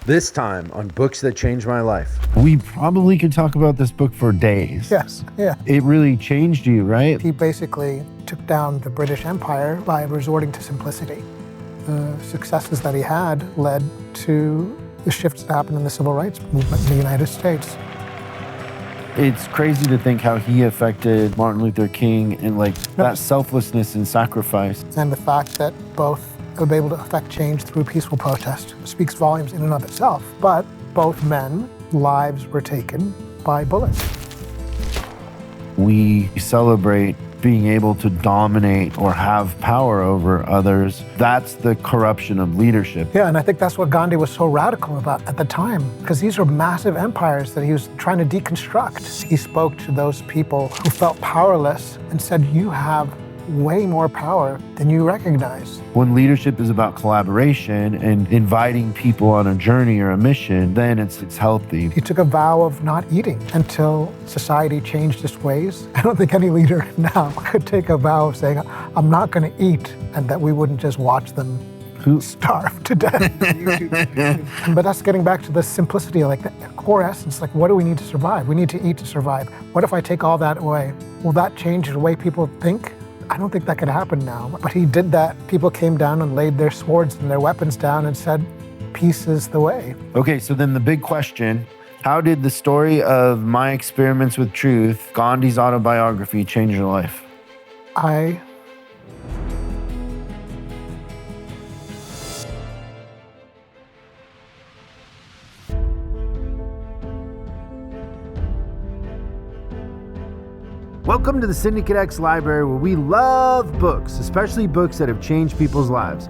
This time on Books That Changed My Life. We probably could talk about this book for days. Yes, yeah. It really changed you, right? He basically took down the British Empire by resorting to simplicity. The successes that he had led to the shifts that happened in the civil rights movement in the United States. It's crazy to think how he affected Martin Luther King and that selflessness and sacrifice. And the fact that both were able to affect change through peaceful protest speaks volumes in and of itself. But both men, lives were taken by bullets. We celebrate being able to dominate or have power over others. That's the corruption of leadership. Yeah, and I think that's what Gandhi was so radical about at the time, because these are massive empires that he was trying to deconstruct. He spoke to those people who felt powerless and said, you have way more power than you recognize. When leadership is about collaboration and inviting people on a journey or a mission, then it's healthy. He took a vow of not eating until society changed its ways. I don't think any leader now could take a vow of saying, I'm not going to eat, and that we wouldn't just watch them starve to death. But that's getting back to the simplicity, like the core essence, like what do we need to survive? We need to eat to survive. What if I take all that away? Will that change the way people think? I don't think that could happen now. But he did that. People came down and laid their swords and their weapons down and said, peace is the way. Okay, so then the big question, how did the story of My Experiments with Truth, Gandhi's autobiography, change your life? Welcome to the Syndicate X Library, where we love books, especially books that have changed people's lives.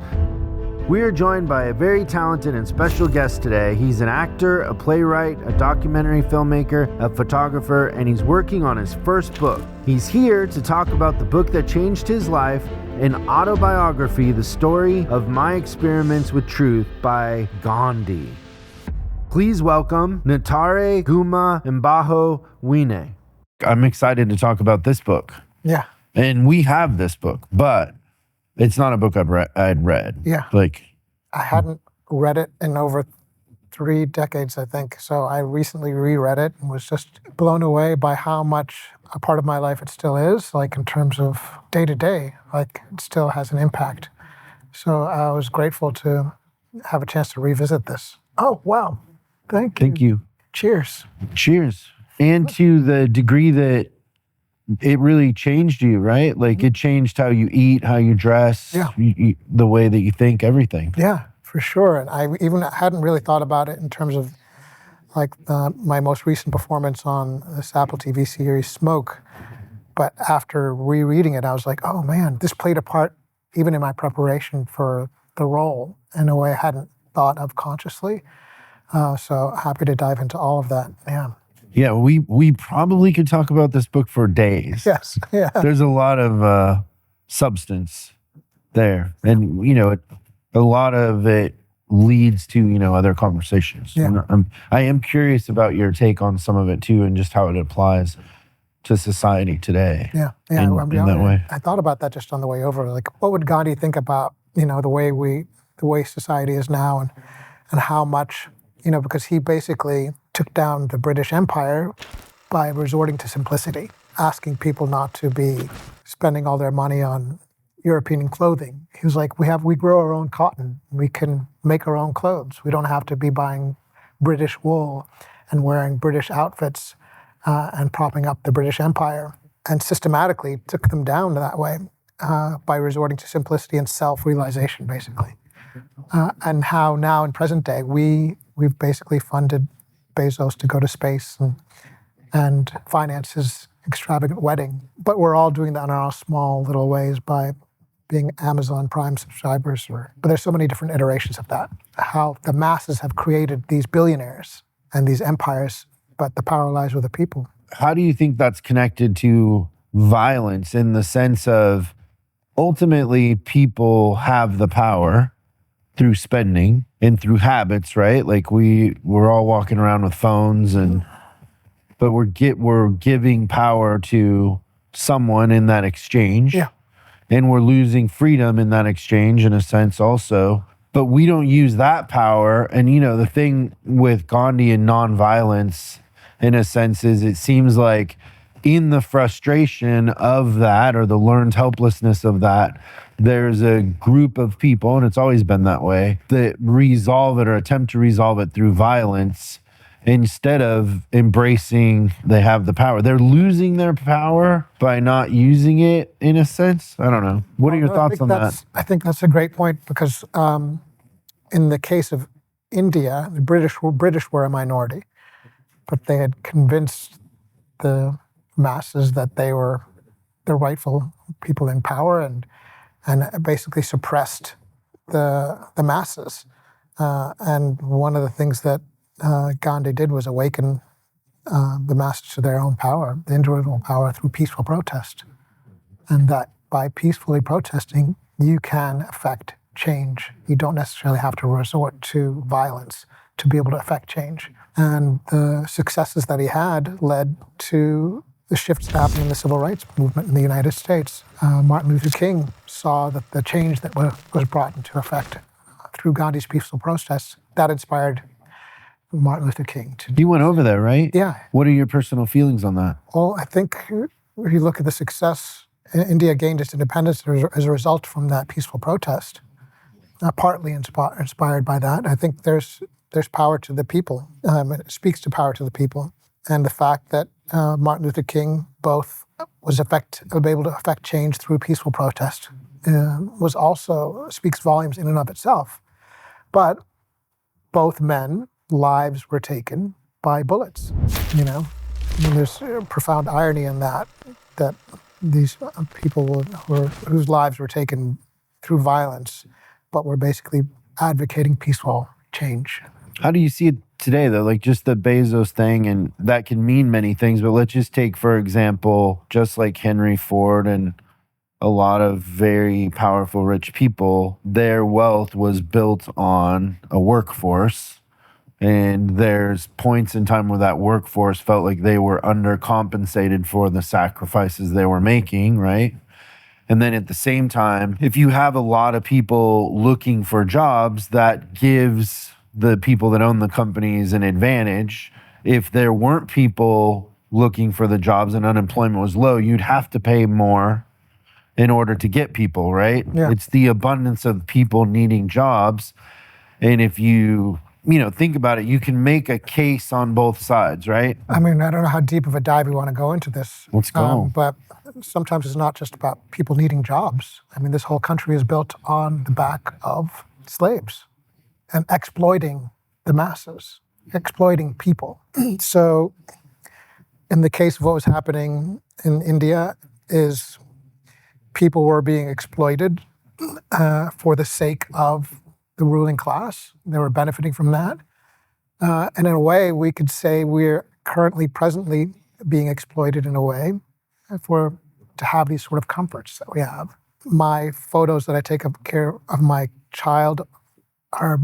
We are joined by a very talented and special guest today. He's an actor, a playwright, a documentary filmmaker, a photographer, and he's working on his first book. He's here to talk about the book that changed his life, an autobiography, the story of My Experiments with Truth by Gandhi. Please welcome Ntare Guma Mbaho Mwine. I'm excited to talk about this book. Yeah. And we have this book, but it's not a book I'd read. Yeah. I hadn't read it in over 3 decades, I think. So I recently reread it and was just blown away by how much a part of my life it still is, like in terms of day to day, like it still has an impact. So I was grateful to have a chance to revisit this. Oh, wow. Thank you. Thank you. Cheers. Cheers. And to the degree that it really changed you, right? Like it changed how you eat, how you dress, the way that you think, everything. Yeah, for sure. And I even hadn't really thought about it in terms of like my most recent performance on this Apple TV series, Smoke. But after rereading it, I was like, oh man, this played a part even in my preparation for the role in a way I hadn't thought of consciously. So happy to dive into all of that. Yeah. Yeah, we probably could talk about this book for days. Yes, yeah. There's a lot of substance there. And, a lot of it leads to, other conversations. Yeah. And I am curious about your take on some of it too, and just how it applies to society today. Yeah, in that way. I thought about that just on the way over. Like, what would Gandhi think about, the way society is now and how much, because he basically took down the British Empire by resorting to simplicity, asking people not to be spending all their money on European clothing. He was like, we grow our own cotton. We can make our own clothes. We don't have to be buying British wool and wearing British outfits and propping up the British Empire. And systematically took them down that way by resorting to simplicity and self-realization, basically. And how now in present day, we've basically funded Bezos to go to space and finance his extravagant wedding. But we're all doing that in our small little ways by being Amazon Prime subscribers. But there's so many different iterations of that. How the masses have created these billionaires and these empires, but the power lies with the people. How do you think that's connected to violence in the sense of ultimately people have the power through spending and through habits, right? Like we're all walking around with phones but we're giving power to someone in that exchange. Yeah. And we're losing freedom in that exchange in a sense also. But we don't use that power. And, the thing with Gandhi and nonviolence, in a sense, is it seems like in the frustration of that, or the learned helplessness of that, there's a group of people, and it's always been that way, that resolve it or attempt to resolve it through violence instead of embracing they have the power. They're losing their power by not using it, in a sense. I don't know. What are your thoughts on that? I think that's a great point, because in the case of India, the British were a minority, but they had convinced the masses that they were the rightful people in power, and basically suppressed the masses. And one of the things that Gandhi did was awaken the masses to their own power, the individual power, through peaceful protest. And that by peacefully protesting, you can affect change. You don't necessarily have to resort to violence to be able to affect change. And the successes that he had led to the shifts that happened in the civil rights movement in the United States. Martin Luther King saw that the change that was brought into effect through Gandhi's peaceful protests, that inspired Martin Luther King to do. You went over there, right? Yeah. What are your personal feelings on that? Well, I think if you look at the success, India gained its independence as a result from that peaceful protest, partly inspired by that. I think there's power to the people. It speaks to power to the people. And the fact that Martin Luther King both was able to affect change through peaceful protest was also speaks volumes in and of itself. But both men, lives were taken by bullets. And there's a profound irony in that these people whose lives were taken through violence, but were basically advocating peaceful change. How do you see it today, though? Like just the Bezos thing, and that can mean many things, but let's just take, for example, just like Henry Ford and a lot of very powerful, rich people, their wealth was built on a workforce. And there's points in time where that workforce felt like they were undercompensated for the sacrifices they were making, right? And then at the same time, if you have a lot of people looking for jobs, that gives the people that own the companies an advantage. If there weren't people looking for the jobs and unemployment was low, you'd have to pay more in order to get people, right? Yeah. It's the abundance of people needing jobs. And if you think about it, you can make a case on both sides, right? I mean, I don't know how deep of a dive we want to go into this. Let's go. But sometimes it's not just about people needing jobs. I mean, this whole country is built on the back of slaves and exploiting the masses, exploiting people. So in the case of what was happening in India is people were being exploited for the sake of the ruling class. They were benefiting from that. And in a way, we could say we're presently being exploited in a way to have these sort of comforts that we have. My photos that I take care of my child are,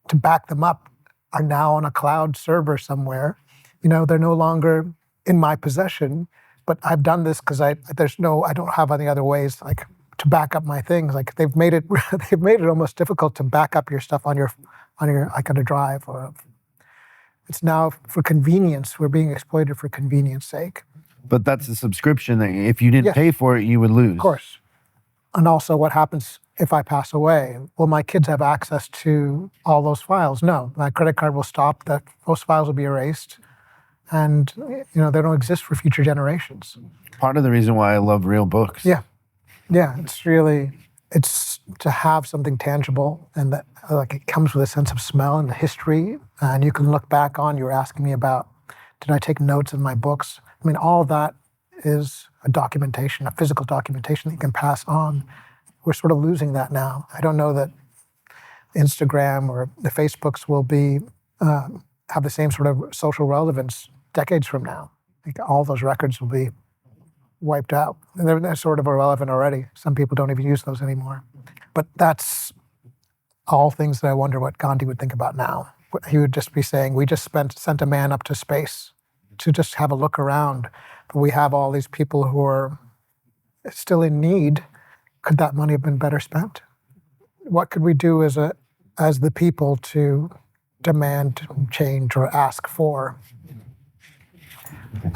to back them up, are now on a cloud server somewhere. They're no longer in my possession, but I've done this because I don't have any other ways to back up my things. Like they've made it almost difficult to back up your stuff on your like on a drive, or it's now for convenience. We're being exploited for convenience sake. But that's a subscription that if you didn't pay for it, you would lose. Of course. And also, what happens if I pass away? Will my kids have access to all those files? No, my credit card will stop. Those files will be erased, and they don't exist for future generations. Part of the reason why I love real books. Yeah, it's to have something tangible, and that it comes with a sense of smell and history, and you can look back on. You were asking me about, did I take notes in my books? I mean, all that is a documentation, a physical documentation that you can pass on. We're sort of losing that now. I don't know that Instagram or the Facebooks will have the same sort of social relevance decades from now. All those records will be wiped out. And they're sort of irrelevant already. Some people don't even use those anymore. But that's all things that I wonder what Gandhi would think about now. He would just be saying, we just sent a man up to space to just have a look around. But we have all these people who are still in need. Could that money have been better spent? what could we do as the people to demand change or ask for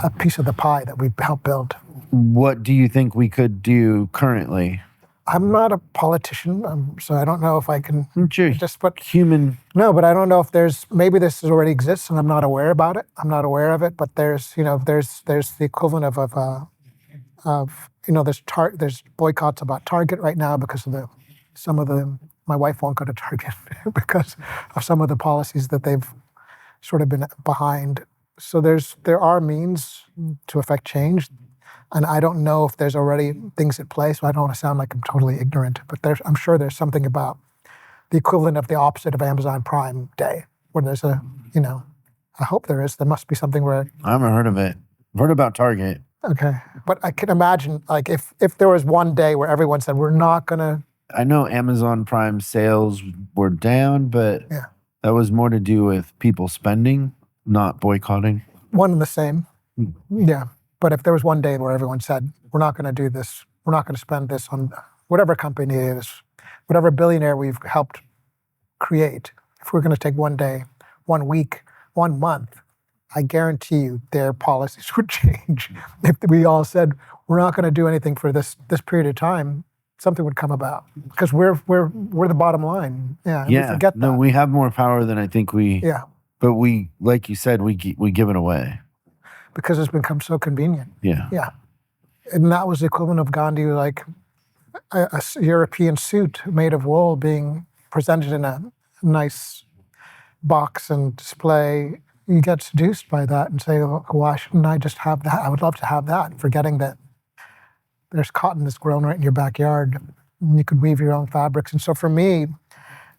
a piece of the pie that we helped build? What do you think we could do currently? I'm not a politician, so I don't know if I can just put human. No, but I don't know if maybe this already exists and I'm not aware about it. I'm not aware of it, but there's the equivalent of there's boycotts about Target right now because of my wife won't go to Target because of some of the policies that they've sort of been behind. So there are means to affect change. And I don't know if there's already things at play, so I don't want to sound like I'm totally ignorant, but I'm sure there's something about the equivalent of the opposite of Amazon Prime Day, where there's I hope there is. There must be something where... I haven't heard of it. I've heard about Target. Okay. But I can imagine, like, if there was one day where everyone said, we're not going to... I know Amazon Prime sales were down, but that was more to do with people spending, not boycotting. One and the same. Yeah. But if there was one day where everyone said, we're not going to do this, we're not going to spend this on whatever company it is, whatever billionaire we've helped create, if we're going to take one day, 1 week, 1 month, I guarantee you their policies would change. If we all said, we're not going to do anything for this period of time, something would come about. Because we're the bottom line. Yeah, we forget that. No, we have more power than I think we... Yeah. But we, like you said, we give it away. Because it's become so convenient. Yeah. Yeah. And that was the equivalent of Gandhi, like a European suit made of wool being presented in a nice box and display. You get seduced by that and say, oh, why shouldn't I just have that? I would love to have that, forgetting that there's cotton that's grown right in your backyard and you could weave your own fabrics. And so for me,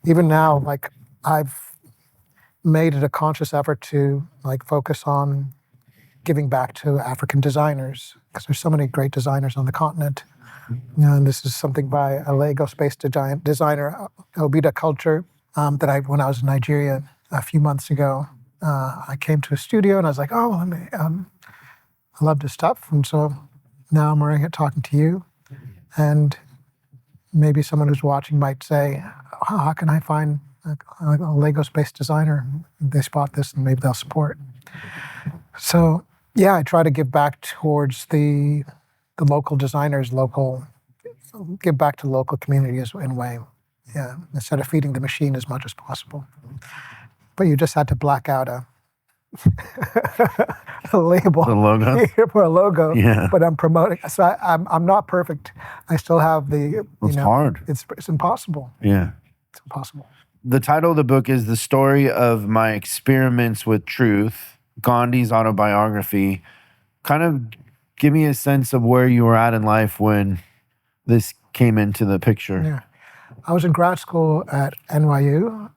even now, like I've made it a conscious effort to like focus on giving back to African designers, because there's so many great designers on the continent. And this is something by a Lagos-based designer, Obida Culture, that when I was in Nigeria a few months ago, I came to a studio and I was like, oh, I love this stuff. And so now I'm wearing it talking to you. And maybe someone who's watching might say, oh, how can I find a Lagos-based designer? They spot this and maybe they'll support. So yeah, I try to give back towards the local designers, give back to local communities in a way. Yeah, instead of feeding the machine as much as possible. But you just had to black out a label. The logo? For a logo. Yeah. But I'm promoting. So I'm not perfect. I still have the... It's hard. It's impossible. Yeah. It's impossible. The title of the book is The Story of My Experiments with Truth, Gandhi's Autobiography. Kind of give me a sense of where you were at in life when this came into the picture. Yeah. I was in grad school at NYU,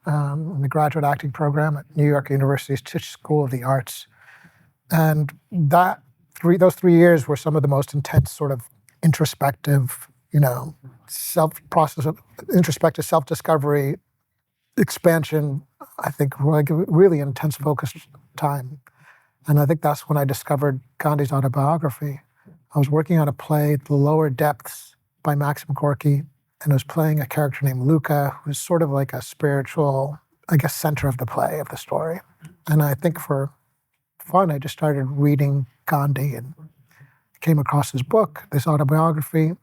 in the graduate acting program at New York University's Tisch School of the Arts. And those 3 years were some of the most intense sort of introspective, introspective self-discovery, expansion, I think, like really intense focused time. And I think that's when I discovered Gandhi's autobiography. I was working on a play, The Lower Depths, by Maxim Gorky, and I was playing a character named Luca, who's sort of like a spiritual, I guess, center of the play, of the story. And I think for fun, I just started reading Gandhi and came across his book, this autobiography.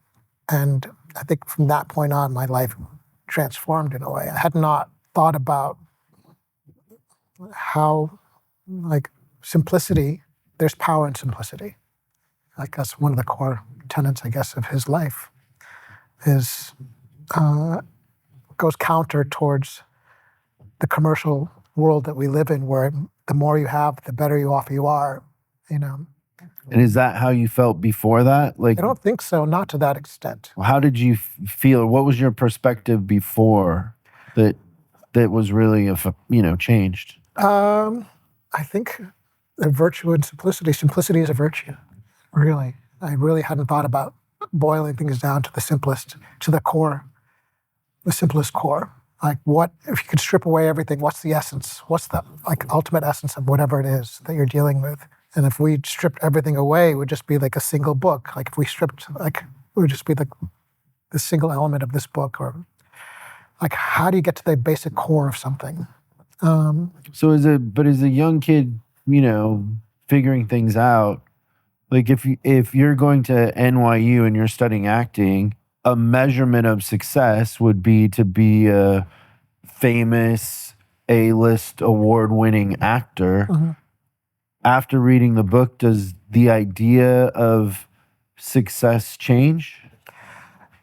And I think from that point on, my life transformed in a way. I had not thought about how, like, simplicity, there's power in simplicity. Like, that's one of the core tenets, I guess, of his life, goes counter towards the commercial world that we live in, where the more you have, the better off you are, And is that how you felt before that? Like, I don't think so, not to that extent. How did you feel? What was your perspective before that was really, changed? I think the virtue and simplicity. Simplicity is a virtue, really. I really hadn't thought about boiling things down to the simplest, to the core, the simplest core. Like, what, if you could strip away everything, what's the essence? What's the, ultimate essence of whatever it is that you're dealing with? And if we stripped everything away, it would just be like a single book. Like, if we stripped, it would just be the single element of this book. Or Like, how do you get to the basic core of something? So as a young kid, figuring things out, like if you're going to NYU and you're studying acting, a measurement of success would be to be a famous A-list award-winning actor. Mm-hmm. After reading the book, does the idea of success change?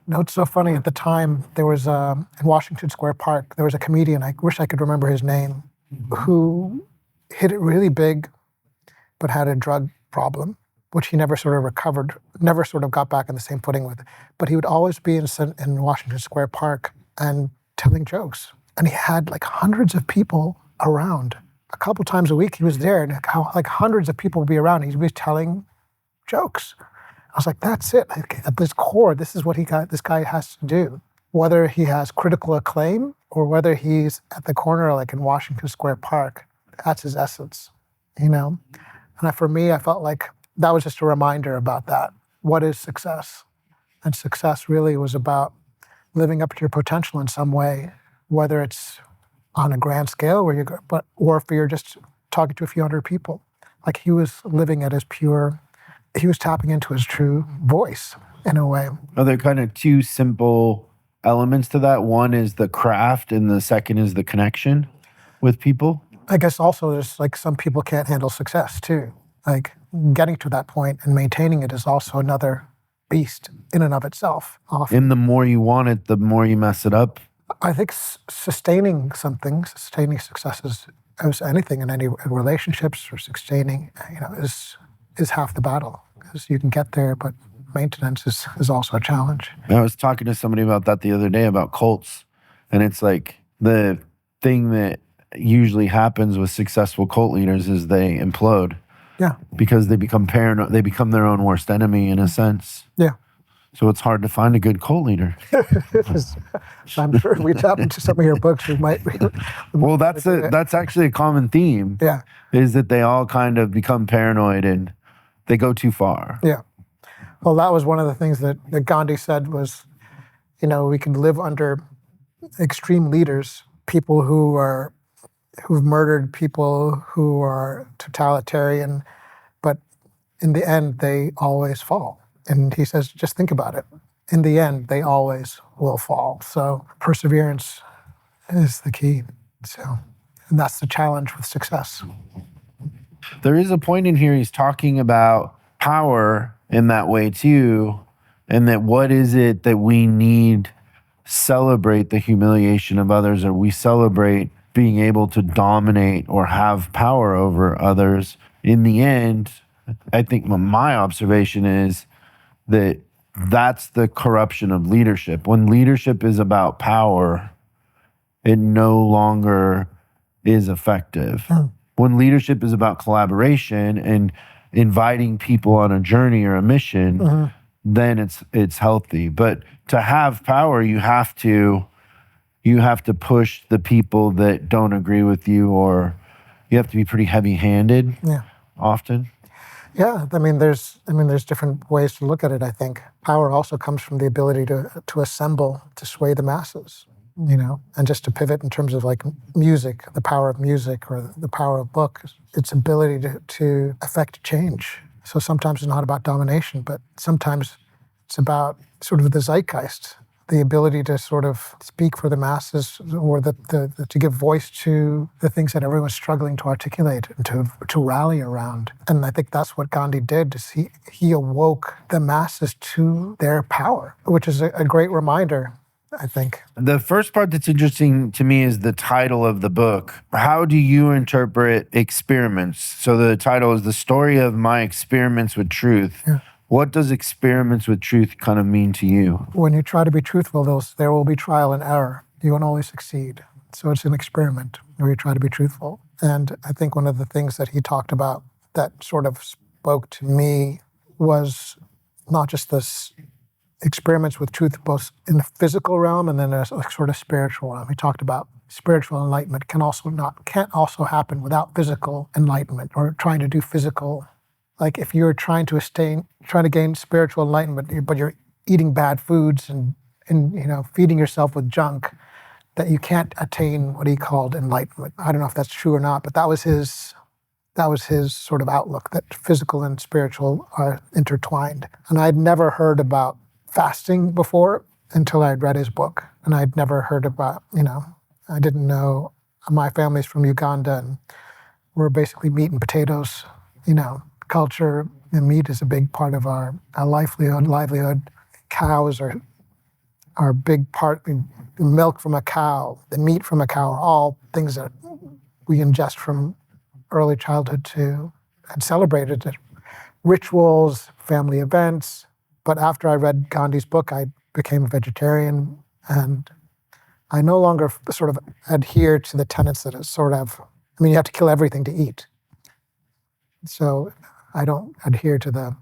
No, it's so funny. At the time, there was in Washington Square Park, there was a comedian, I wish I could remember his name, who hit it really big, but had a drug problem, which he never sort of recovered, never sort of got back on the same footing with. But he would always be in Washington Square Park and telling jokes. And he had like hundreds of people around. A couple times a week he was there, and like hundreds of people would be around. He was telling jokes. I was like, that's it. Like, at this core, this is what this guy has to do. Whether he has critical acclaim or whether he's at the corner, like in Washington Square Park, that's his essence, And for me, I felt like that was just a reminder about that. What is success? And success really was about living up to your potential in some way, whether it's on a grand scale or if you're just talking to a few hundred people. Like, he was living at his pure, he was tapping into his true voice in a way. Are there kind of two simple elements to that? One is the craft and the second is the connection with people? I guess also there's like some people can't handle success too. Like, getting to that point and maintaining it is also another beast in and of itself. Often. And the more you want it, the more you mess it up. I think sustaining something, sustaining successes as anything in any relationships or sustaining, is half the battle. Because you can get there, but maintenance is also a challenge. I was talking to somebody about that the other day about cults. And it's like the thing that usually happens with successful cult leaders is they implode. Yeah. Because they become paranoid. They become their own worst enemy in a sense. Yeah. So it's hard to find a good cult leader. I'm sure we tap into some of your books. Well, that's actually a common theme. Yeah. Is that they all kind of become paranoid and they go too far. Yeah. Well, that was one of the things that Gandhi said was, we can live under extreme leaders, people who've murdered people, who are totalitarian, but in the end, they always fall. And he says, just think about it. In the end, they always will fall. So perseverance is the key. And that's the challenge with success. There is a point in here he's talking about power in that way too, and that what is it that we need celebrate the humiliation of others, or we celebrate being able to dominate or have power over others. In the end, I think my observation is that that's the corruption of leadership. When leadership is about power, it no longer is effective. When leadership is about collaboration and inviting people on a journey or a mission, then it's healthy. But to have power, you have to push the people that don't agree with you, or you have to be pretty heavy-handed. Yeah. Often. Yeah, there's different ways to look at it. I think power also comes from the ability to assemble, to sway the masses, and just to pivot in terms of like music, the power of music or the power of books, its ability to affect change. So sometimes it's not about domination, but sometimes it's about sort of the zeitgeist, the ability to sort of speak for the masses, or to give voice to the things that everyone's struggling to articulate and to rally around. And I think that's what Gandhi did, is he awoke the masses to their power, which is a great reminder, I think. The first part that's interesting to me is the title of the book. How do you interpret experiments? So the title is The Story of My Experiments with Truth. Yeah. What does experiments with truth kind of mean to you? When you try to be truthful, there will be trial and error. You won't always succeed. So it's an experiment where you try to be truthful. And I think one of the things that he talked about that sort of spoke to me was not just this experiments with truth, both in the physical realm and then a sort of spiritual realm. He talked about spiritual enlightenment can't also happen without physical enlightenment, or trying to do physical. Like if you're trying to gain spiritual enlightenment, but you're eating bad foods and feeding yourself with junk, that you can't attain what he called enlightenment. I don't know if that's true or not, but that was his sort of outlook, that physical and spiritual are intertwined. And I'd never heard about fasting before until I'd read his book. And I'd never heard about, I didn't know, my family's from Uganda, and we're basically meat and potatoes, culture. And meat is a big part of our livelihood. Cows are a big part. The milk from a cow, the meat from a cow are all things that we ingest from early childhood to and celebrated at rituals, family events. But after I read Gandhi's book, I became a vegetarian, and I no longer sort of adhere to the tenets that is sort of, you have to kill everything to eat. So I don't adhere to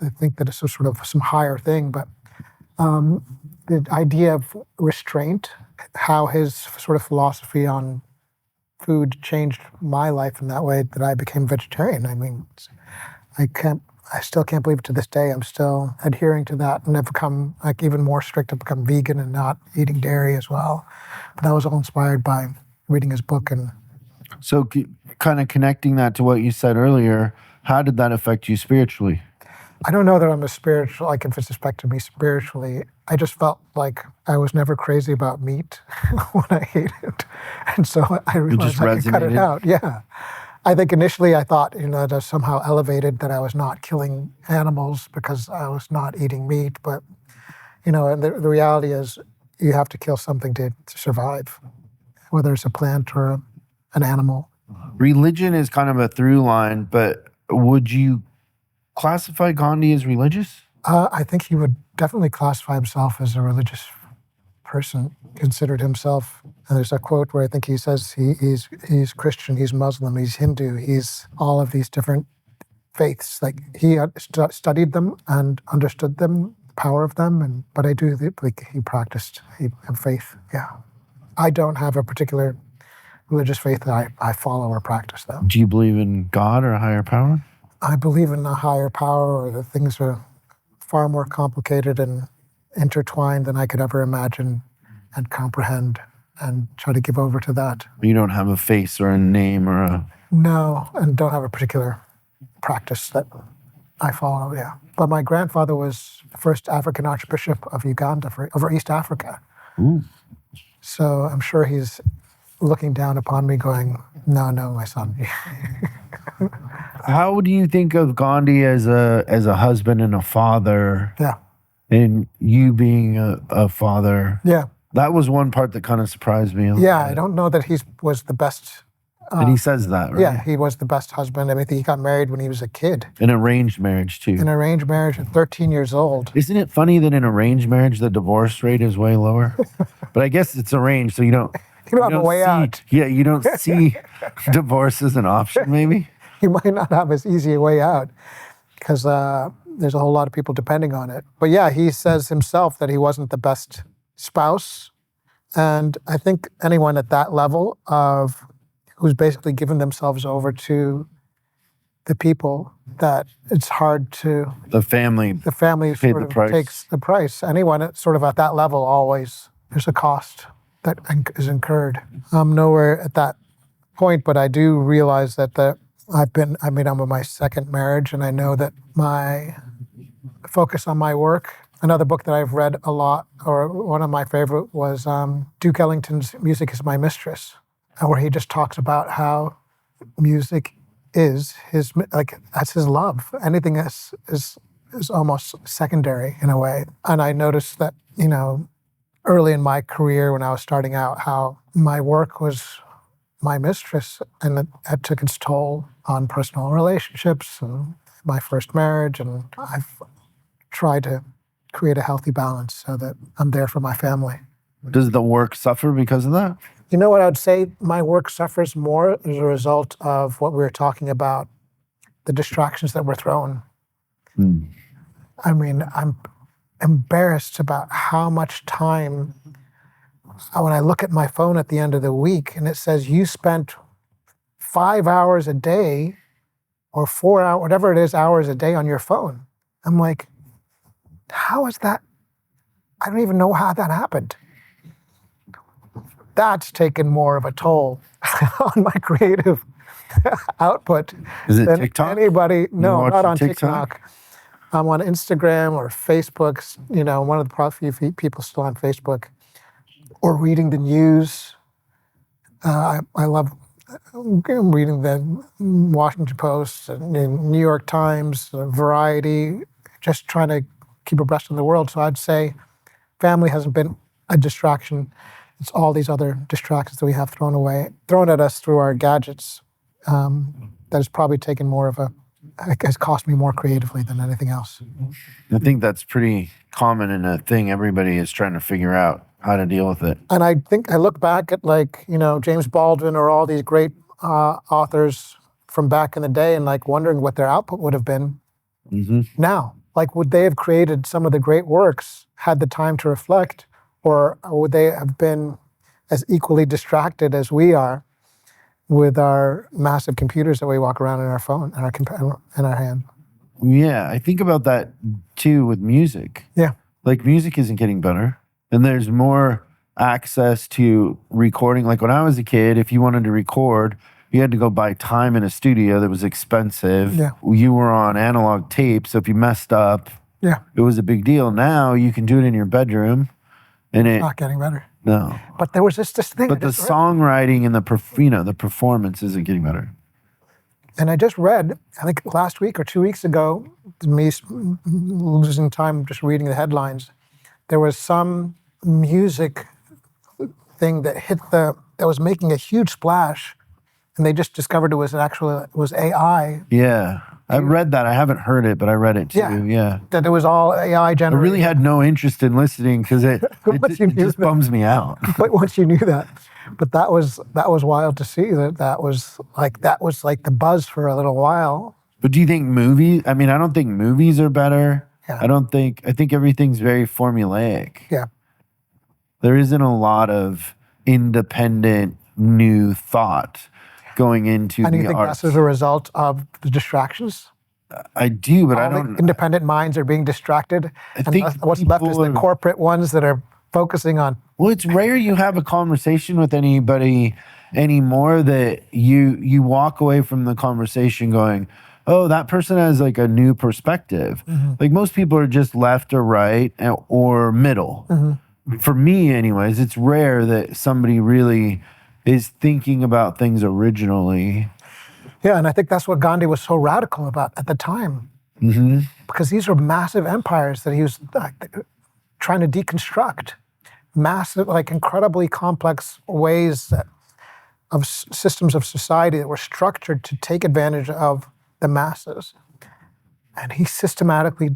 I think that it's sort of some higher thing, but the idea of restraint, how his sort of philosophy on food changed my life in that way that I became vegetarian. I still can't believe it to this day. I'm still adhering to that, and I've become even more strict. I've become vegan and not eating dairy as well. But that was all inspired by reading his book. And so kind of connecting that to what you said earlier, how did that affect you spiritually? I don't know that I'm if it's affected me spiritually. I just felt like I was never crazy about meat when I ate it. And so I realized I could cut it out. Yeah. I think initially I thought, that I was somehow elevated, that I was not killing animals because I was not eating meat. But, and the reality is you have to kill something to survive, whether it's a plant or an animal. Religion is kind of a through line, but would you classify Gandhi as religious? I think he would definitely classify himself as a religious person, considered himself. And there's a quote where I think he says he's Christian, he's Muslim, he's Hindu, he's all of these different faiths. Like he studied them and understood them, the power of them. But I do think he practiced faith. Yeah, I don't have a particular religious faith that I follow or practice, though. Do you believe in God or a higher power? I believe in a higher power, or that things are far more complicated and intertwined than I could ever imagine and comprehend, and try to give over to that. You don't have a face or a name or a... No, and don't have a particular practice that I follow, yeah. But my grandfather was the first African Archbishop of Uganda over East Africa. Ooh. So I'm sure he's looking down upon me going, no, my son. How do you think of Gandhi as a husband and a father? Yeah. And you being a father? Yeah. That was one part that kind of surprised me. Yeah, I don't know that he was the best. And he says that, right? Yeah, he was the best husband. I mean, he got married when he was a kid. An arranged marriage, too. An arranged marriage at 13 years old. Isn't it funny that in arranged marriage, the divorce rate is way lower? But I guess it's arranged, so you don't have a way out. Yeah, you don't see divorce as an option, maybe? You might not have as easy a way out because there's a whole lot of people depending on it. But yeah, he says himself that he wasn't the best spouse. And I think anyone at that level of who's basically given themselves over to the people, that it's hard to... The family sort of takes the price. Anyone at sort of at that level, always there's a cost that is incurred. I'm nowhere at that point, but I do realize that I'm on my second marriage, and I know that my focus on my work. Another book that I've read a lot, or one of my favorite, was Duke Ellington's Music is My Mistress, where he just talks about how music is that's his love. Anything is almost secondary in a way. And I noticed that, early in my career when I was starting out, how my work was my mistress, and it took its toll on personal relationships and my first marriage. And I've tried to create a healthy balance so that I'm there for my family. Does the work suffer because of that? You know what I'd say? My work suffers more as a result of what we were talking about, the distractions that were thrown. I mean, I'm embarrassed about how much time, when I look at my phone at the end of the week and it says you spent 5 hours a day or 4 hours, whatever it is, hours a day on your phone. I'm like, how is that? I don't even know how that happened. that's taken more of a toll on my creative output Is it than TikTok? anybody. No, not watching on TikTok? TikTok. I'm on Instagram or Facebook. You know, one of the few people still on Facebook, or reading the news. I love reading the Washington Post, and New York Times, Variety, just trying to keep abreast of the world. So I'd say family hasn't been a distraction. It's all these other distractions that we have thrown at us through our gadgets, that has probably taken more of has cost me more creatively than anything else. I think that's pretty common in a thing everybody is trying to figure out how to deal with it. And I think I look back at, like, you know, James Baldwin or all these great authors from back in the day, and like wondering what their output would have been now. Like, would they have created some of the great works had the time to reflect, or would they have been as equally distracted as we are with our massive computers that we walk around in our phone and in our hand? Yeah, I think about that too with music. Yeah. Like, music isn't getting better, and there's more access to recording. Like, when I was a kid, if you wanted to record, you had to go buy time in a studio that was expensive. Yeah. You were on analog tape, so if you messed up, Yeah. it was a big deal. Now you can do it in your bedroom, and it Not getting better. no. But there was this thing. But the songwriting and the performance isn't getting better. And I just read, I think last week or 2 weeks ago, me losing time just reading the headlines, there was some music thing that that was making a huge splash, and they just discovered it was AI. Yeah, I read that. I haven't heard it, but I read it too. Yeah. That it was all AI I generated. really had no interest in listening because it just bums me out. But once you knew that, but that was wild to see that was like the buzz for a little while. But do you think movies? I mean, I don't think movies are better. Yeah. I think everything's very formulaic. Yeah. There isn't a lot of independent new thought going into And you the think arts. that's as a result of the distractions? I do, but I All the don't. independent minds are being distracted, and think what's left is people the are- corporate ones that are focusing on. Well, it's rare you have a conversation with anybody anymore that you walk away from the conversation going, oh, that person has like a new perspective. Like, most people are just left or right or middle. For me, anyways, it's rare that somebody really is thinking about things originally. Yeah, and I think that's what Gandhi was so radical about at the time, because these were massive empires that he was trying to deconstruct, massive, like incredibly complex ways of systems of society that were structured to take advantage of the masses, and he systematically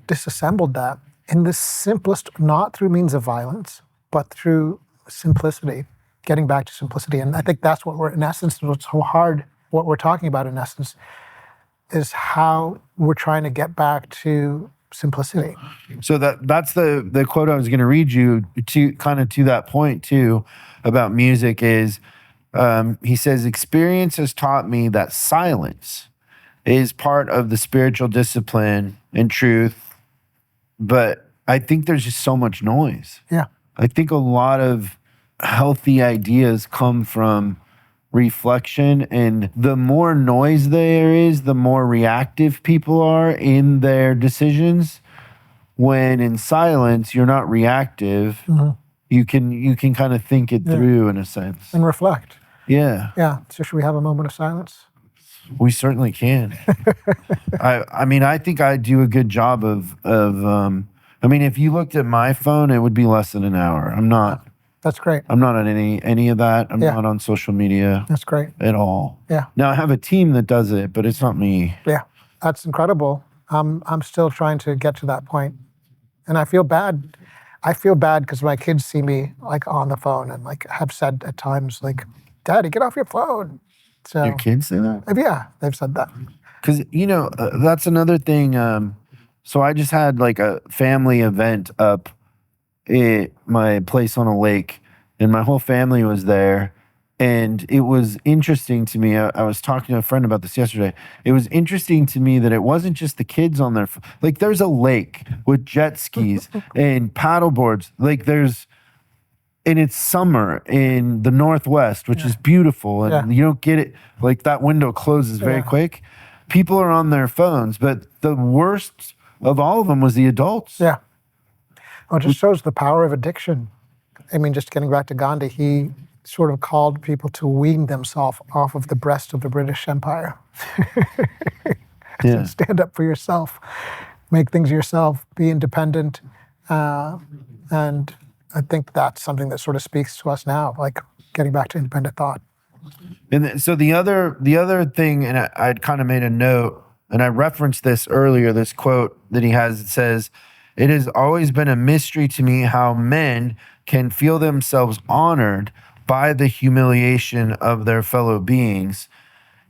disassembled that in the simplest, not through means of violence, but through simplicity, getting back to simplicity. And I think that's what in essence, what's so hard, what we're talking about in essence, is how we're trying to get back to simplicity. So that's the quote I was going to read you to that point too about music is, he says, experience has taught me that silence is part of the spiritual discipline and truth, but I think there's just so much noise. Yeah. I think a lot of healthy ideas come from reflection, and the more noise there is, the more reactive people are in their decisions. When in silence, you're not reactive. You can kind of think it through in a sense. And reflect. Yeah. Yeah. So should we have a moment of silence? We certainly can. I mean, I think I do a good job of I mean, if you looked at my phone, it would be less than an hour. I'm not That's great. on any of that. I'm Yeah. not on social media That's great. at all. Yeah. Now I have a team that does it, but it's not me. Yeah. That's incredible. I'm still trying to get to that point. And I feel bad. I feel bad because my kids see me like on the phone and like have said at times like, Daddy, get off your phone. So Your kids say that? yeah, they've said that. Because, that's another thing. So I just had like a family event up at my place on a lake, and my whole family was there. And it was interesting to me. I was talking to a friend about this yesterday. It was interesting to me that it wasn't just the kids on their, like, there's a lake with jet skis and paddle boards. Like, there's and it's summer in the Northwest, which is beautiful, and you don't get it, like that window closes very quick. People are on their phones, but the worst of all of them was the adults. Yeah. Well, it just shows the power of addiction. I mean, just getting back to Gandhi, he sort of called people to wean themselves off of the breast of the British Empire. Stand up for yourself, make things yourself, be independent. And I think that's something that sort of speaks to us now, like getting back to independent thought. And so the other thing, and I'd kind of made a note, and I referenced this earlier, this quote that he has, it says, "It has always been a mystery to me how men can feel themselves honored by the humiliation of their fellow beings."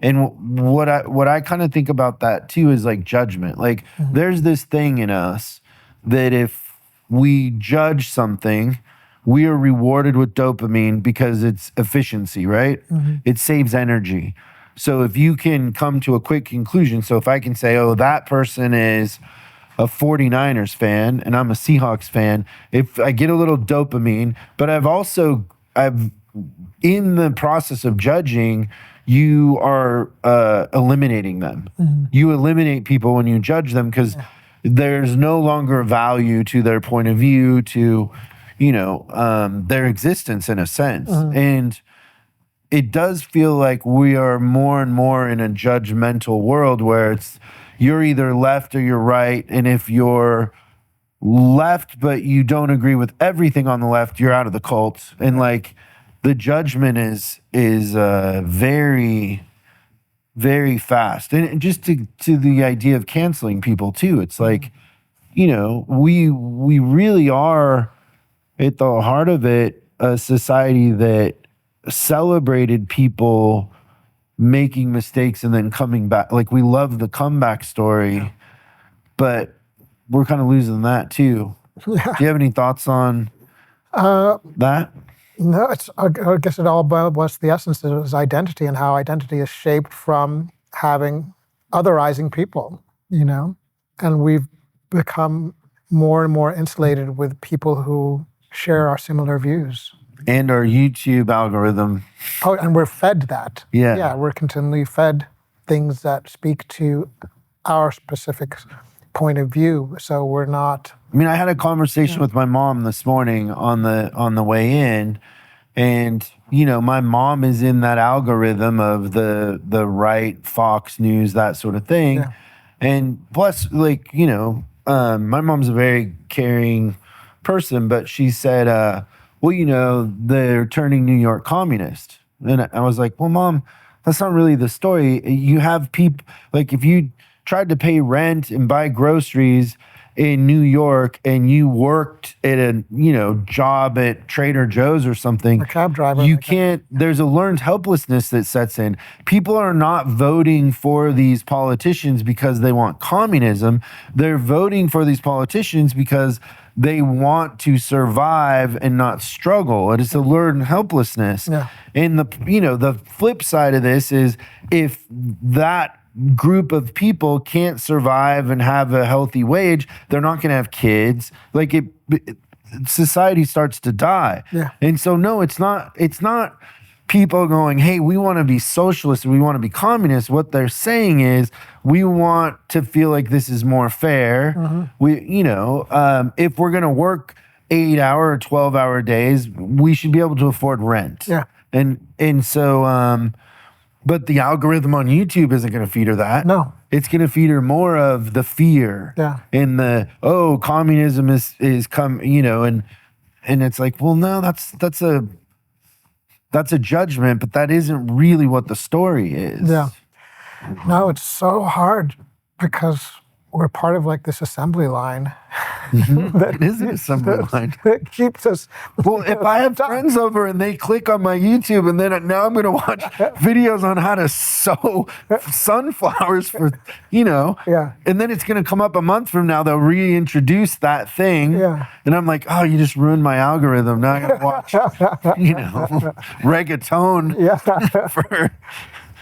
And what I kind of think about that too is like judgment. Like there's this thing in us that if we judge something, we are rewarded with dopamine because it's efficiency, right? It saves energy. So if you can come to a quick conclusion, so if I can say, oh, that person is a 49ers fan and I'm a Seahawks fan, if I get a little dopamine, but I've in the process of judging, you are eliminating them. You eliminate people when you judge them because there's no longer value to their point of view, to their existence in a sense. And it does feel like we are more and more in a judgmental world where it's you're either left or you're right. And if you're left but you don't agree with everything on the left, you're out of the cult. And like the judgment is very, very fast. And just to the idea of canceling people too, it's like, we really are at the heart of it a society that celebrated people making mistakes and then coming back. Like we love the comeback story, but we're kind of losing that too. Do you have any thoughts on that? No, I guess it all was the essence of his identity and how identity is shaped from having otherizing people, and we've become more and more insulated with people who share our similar views. And our YouTube algorithm. Oh, and we're fed that. Yeah. Yeah, we're continually fed things that speak to our specific point of view. So we're not. I mean, I had a conversation with my mom this morning on the way in, and my mom is in that algorithm of the right, Fox News, that sort of thing. Yeah. And plus, like, my mom's a very caring person, but she said, well, they're turning New York communist. And I was like, well, Mom, that's not really the story. You have people, like if you tried to pay rent and buy groceries in New York and you worked at a, job at Trader Joe's or something, a cab driver, you can't, there's a learned helplessness that sets in. People are not voting for these politicians because they want communism. They're voting for these politicians because they want to survive and not struggle. It's a learned helplessness. Yeah. And the flip side of this is if that group of people can't survive and have a healthy wage, they're not going to have kids. Like society starts to die. Yeah. And so no, it's not people going, hey, we want to be socialists, we want to be communists. What they're saying is we want to feel like this is more fair. We, if we're going to work 8-hour or 12-hour days, we should be able to afford rent. Yeah. And so but the algorithm on YouTube isn't going to feed her that. No. It's going to feed her more of the fear. Yeah. And communism is come, and it's like, well, no, that's a judgment, but that isn't really what the story is. Yeah. No, it's so hard because we're part of like this assembly line. It is an assembly line. That keeps us. Well, if I have friends over and they click on my YouTube and then now I'm going to watch videos on how to sow sunflowers for, Yeah. And then it's going to come up a month from now, they'll reintroduce that thing. Yeah. And I'm like, oh, you just ruined my algorithm. Now I got to watch, reggaeton. Yeah.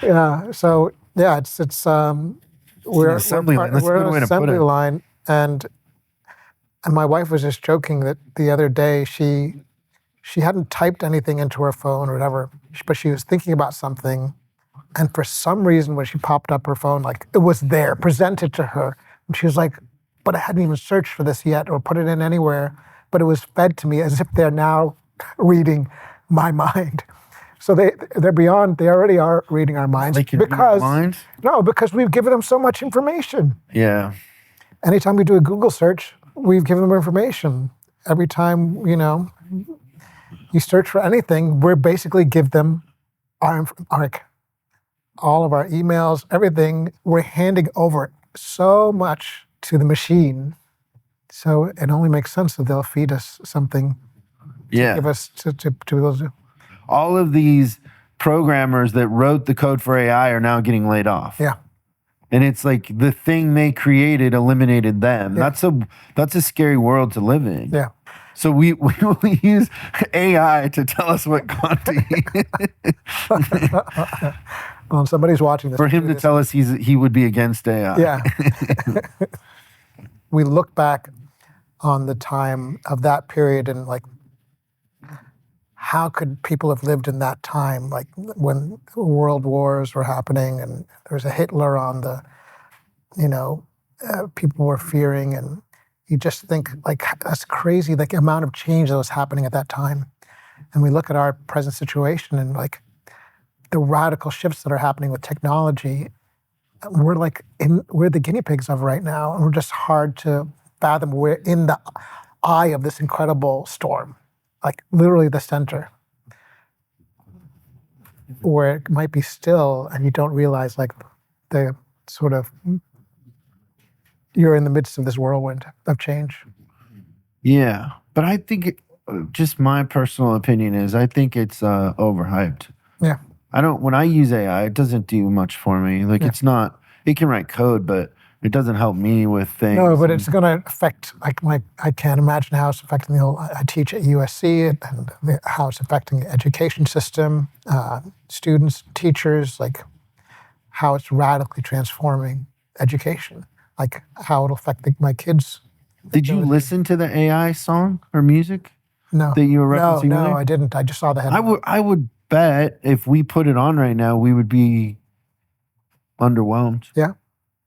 Yeah. So, yeah, it's we're an assembly line, and my wife was just joking that the other day she she hadn't typed anything into her phone or whatever, but she was thinking about something. And for some reason, when she popped up her phone, like it was there, presented to her. And she was like, but I hadn't even searched for this yet or put it in anywhere. But it was fed to me as if they're now reading my mind. So they're beyond, they already are reading our minds. They can read our minds? No, because we've given them so much information. Yeah. Anytime we do a Google search, we've given them information. Every time, you search for anything, we basically give them all of our emails, everything. We're handing over so much to the machine. So it only makes sense that they'll feed us something to give us to be able to do. All of these programmers that wrote the code for AI are now getting laid off. Yeah. And it's like the thing they created eliminated them. Yeah. That's a scary world to live in. Yeah. So we will use AI to tell us what Gandhi Well, somebody's watching this. for him to tell us he would be against AI. Yeah. We look back on the time of that period and like, how could people have lived in that time? Like when world wars were happening and there was a Hitler on the, people were fearing, and you just think like that's crazy, like the amount of change that was happening at that time. And we look at our present situation and like the radical shifts that are happening with technology. We're the guinea pigs of right now, and we're just hard to fathom. We're in the eye of this incredible storm, like literally the center, where it might be still, and you don't realize like the sort of you're in the midst of this whirlwind of change. Yeah, but I think just my personal opinion is I think it's overhyped. Yeah. When I use AI, it doesn't do much for me. Like it's not, it can write code, but it doesn't help me with things. No, but it's going to affect, I can't imagine how it's affecting I teach at USC and how it's affecting the education system, students, teachers, like how it's radically transforming education, like how it'll affect my kids. Did you listen to the AI song or music? No. That you were referencing? No, I didn't. I just saw the headline. I would bet if we put it on right now, we would be underwhelmed. Yeah.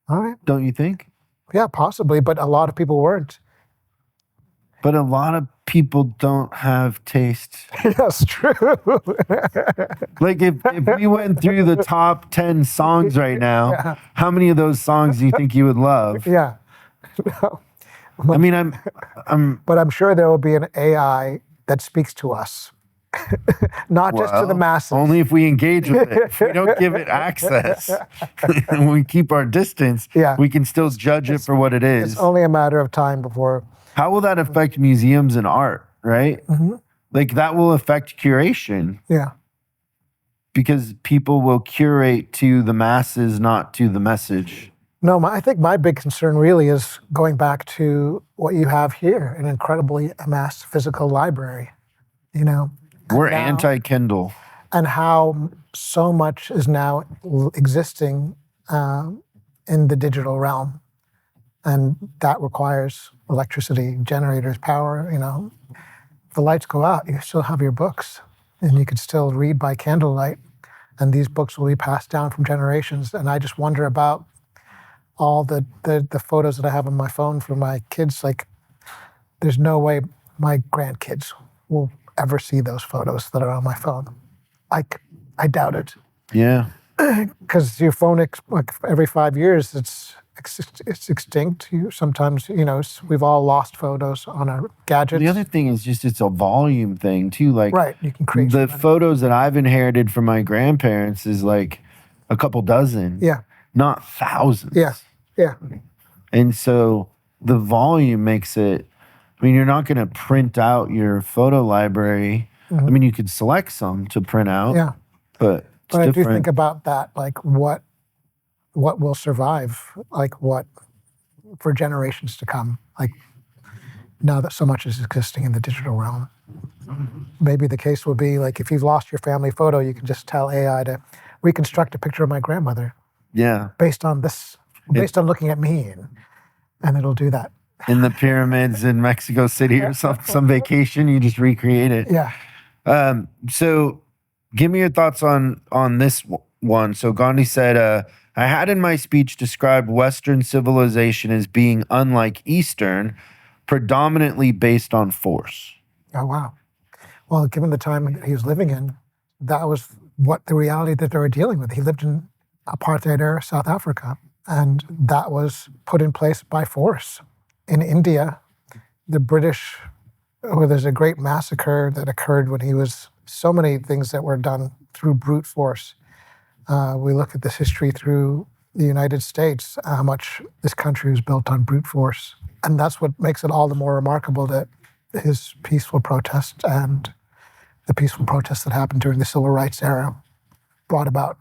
All right. Don't you think? Yeah, possibly, but a lot of people weren't. But a lot of people don't have taste. That's true. Like if we went through the top 10 songs right now, how many of those songs do you think you would love? Yeah. No. I mean, I'm But I'm sure there will be an AI that speaks to us. Not just to the masses. Only if we engage with it. If we don't give it access and we keep our distance, we can still judge it for what it is. It's only a matter of time before. How will that affect museums and art, right? Mm-hmm. Like that will affect curation. Yeah. Because people will curate to the masses, not to the message. No, I think my big concern really is going back to what you have here, an incredibly amassed physical library, We're anti-Kindle. And how so much is now existing in the digital realm. And that requires electricity, generators, power, If the lights go out, you still have your books, and you can still read by candlelight. And these books will be passed down from generations. And I just wonder about all the photos that I have on my phone for my kids. Like, there's no way my grandkids will ever see those photos that are on my phone. I doubt it. Yeah. Because your phone, every 5 years, it's extinct. Sometimes, we've all lost photos on our gadgets. The other thing is just it's a volume thing too. Like right, you can create the photos that I've inherited from my grandparents is like a couple dozen. Yeah. Not thousands. Yeah. Yeah. And so the volume makes it. I mean, you're not going to print out your photo library. Mm-hmm. I mean, you could select some to print out. Yeah. But I do think about that, like what will survive, like what for generations to come, like now that so much is existing in the digital realm. Maybe the case will be like if you've lost your family photo, you can just tell AI to reconstruct a picture of my grandmother. Yeah. Based on looking at me, and it'll do that. in the pyramids in Mexico City or some vacation. You just recreate it. Yeah. So give me your thoughts on this one. So Gandhi said, I had in my speech described Western civilization as being unlike Eastern, predominantly based on force. Oh, wow. Well, given the time he was living in, that was what the reality that they were dealing with. He lived in apartheid era South Africa, and that was put in place by force. In India, the British, there's a great massacre that occurred when he was, so many things that were done through brute force. We look at this history through the United States, how much this country was built on brute force. And that's what makes it all the more remarkable that his peaceful protest and the peaceful protests that happened during the civil rights era brought about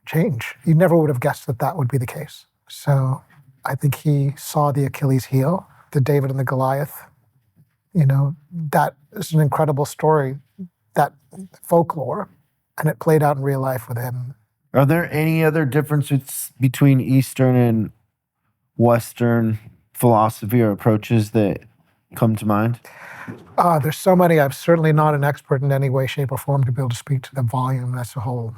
change. You never would have guessed that that would be the case. So I think he saw the Achilles heel, the David and the Goliath. You know, that is an incredible story, that folklore, and it played out in real life with him. Are there any other differences between Eastern and Western philosophy or approaches that come to mind? There's so many. I'm certainly not an expert in any way, shape, or form to be able to speak to the volume. That's a whole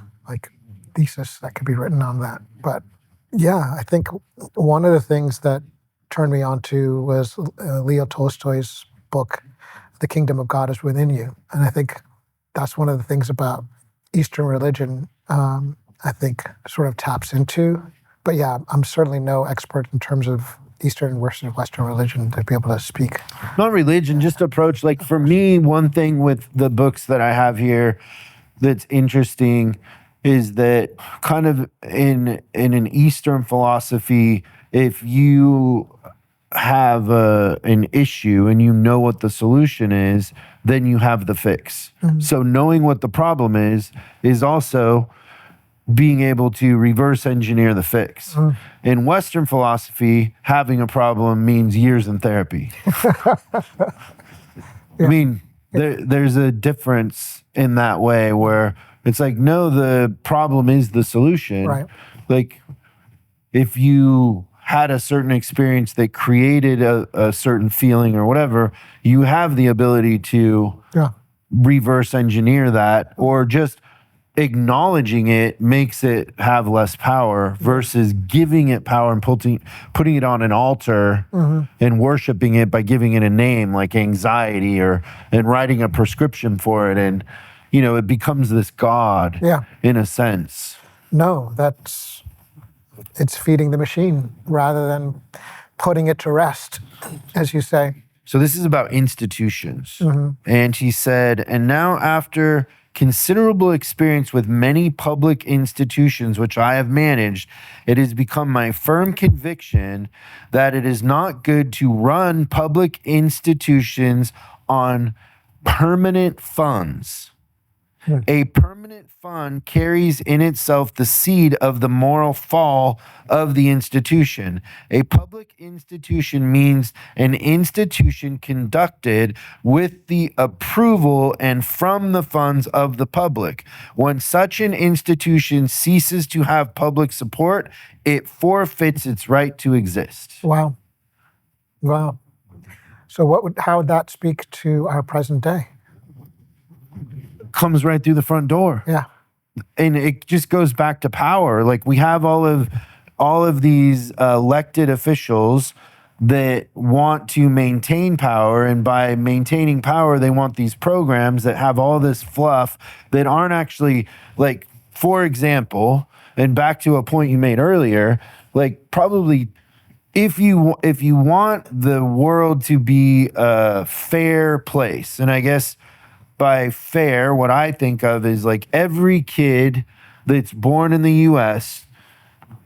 thesis that could be written on that. But yeah, I think one of the things that turned me on to was Leo Tolstoy's book, The Kingdom of God is Within You. And I think that's one of the things about Eastern religion, I think sort of taps into. But yeah, I'm certainly no expert in terms of Eastern versus Western religion to be able to speak. Not religion, just approach. Like for me, one thing with the books that I have here that's interesting is that kind of in an Eastern philosophy, if you have an issue and you know what the solution is, then you have the fix. Mm-hmm. So knowing what the problem is also being able to reverse engineer the fix. Mm. In Western philosophy, having a problem means years in therapy. Yeah. I mean, there's a difference in that way where it's like, no, the problem is the solution. Right. Like, if you had a certain experience that created a certain feeling or whatever, you have the ability to reverse engineer that, or just acknowledging it makes it have less power versus giving it power and putting it on an altar and worshiping it by giving it a name like anxiety and writing a prescription for it. And, you know, it becomes this god in a sense. No, it's feeding the machine rather than putting it to rest, as you say. So this is about institutions. Mm-hmm. And he said, and now after considerable experience with many public institutions which I have managed, it has become my firm conviction that it is not good to run public institutions on permanent funds. A permanent fund carries in itself the seed of the moral fall of the institution. A public institution means an institution conducted with the approval and from the funds of the public. When such an institution ceases to have public support, it forfeits its right to exist. Wow. Wow. So how would that speak to our present day? Comes right through the front door. Yeah. And it just goes back to power. Like, we have all of these elected officials that want to maintain power, and by maintaining power, they want these programs that have all this fluff that aren't actually, like, for example, and back to a point you made earlier, like, probably if you want the world to be a fair place, and I guess by fair, what I think of is like every kid that's born in the U.S.,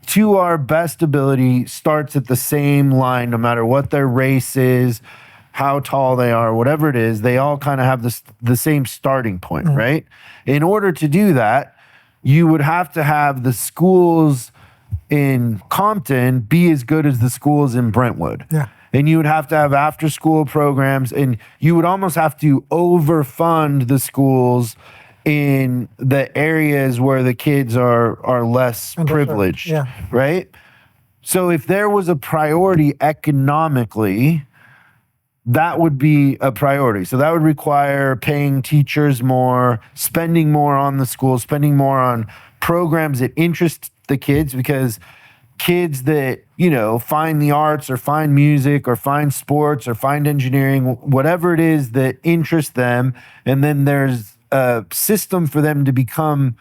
to our best ability, starts at the same line, no matter what their race is, how tall they are, whatever it is, they all kind of have the same starting point, right? In order to do that, you would have to have the schools in Compton be as good as the schools in Brentwood. Yeah. And you would have to have after-school programs, and you would almost have to overfund the schools in the areas where the kids are less privileged, right? So if there was a priority economically, that would be a priority. So that would require paying teachers more, spending more on the school, spending more on programs that interest the kids, because kids that, you know, find the arts or find music or find sports or find engineering, whatever it is that interests them, and then there's a system for them to become,